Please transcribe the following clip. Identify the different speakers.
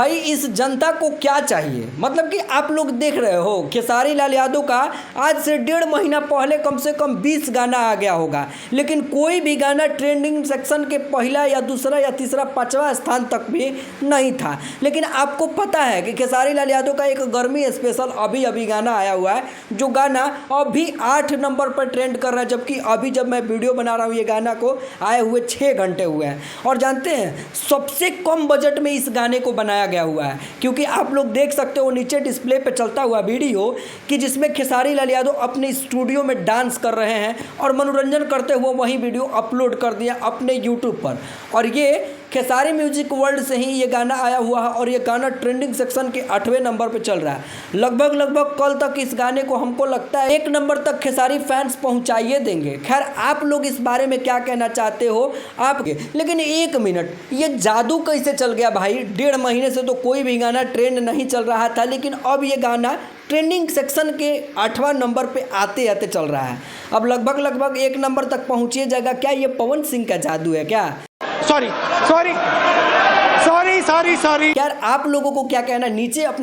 Speaker 1: भाई इस जनता को क्या चाहिए, मतलब कि आप लोग देख रहे हो खेसारी लाल यादव का आज से 1.5 महीना पहले कम से कम 20 गाना आ गया होगा, लेकिन कोई भी गाना ट्रेंडिंग सेक्शन के पहला या दूसरा या तीसरा 5वां स्थान तक भी नहीं था। लेकिन आपको पता है कि खेसारी लाल यादव का एक गर्मी स्पेशल अभी अभी गाना आया हुआ है, जो गाना अभी 8 नंबर पर ट्रेंड कर रहा है, जबकि अभी जब मैं वीडियो बना रहा हूँ ये गाना को आए हुए 6 घंटे हुए हैं। और जानते हैं सबसे कम बजट में इस गाने को बनाया गया हुआ है, क्योंकि आप लोग देख सकते हो नीचे डिस्प्ले पे चलता हुआ वीडियो कि जिसमें खेसारी लाल यादव अपने स्टूडियो में डांस कर रहे हैं और मनोरंजन करते हुए वही वीडियो अपलोड कर दिया अपने यूट्यूब पर। और ये खेसारी म्यूजिक वर्ल्ड से ही ये गाना आया हुआ है और ये गाना ट्रेंडिंग सेक्शन के 8वें नंबर पे चल रहा है। लगभग कल तक इस गाने को हमको लगता है 1 नंबर तक खेसारी फैंस पहुंचाइए देंगे। खैर आप लोग इस बारे में क्या कहना चाहते हो आपके। लेकिन 1 मिनट, ये जादू कैसे चल गया भाई? 1.5 महीने से तो कोई भी गाना ट्रेंड नहीं चल रहा था, लेकिन अब ये गाना ट्रेंडिंग सेक्शन के 8वां नंबर पे आते आते चल रहा है। अब लगभग 1 नंबर तक पहुँचिए जाएगा। क्या ये पवन सिंह का जादू है क्या?
Speaker 2: सॉरी।
Speaker 1: यार आप लोगों को क्या कहना नीचे अपने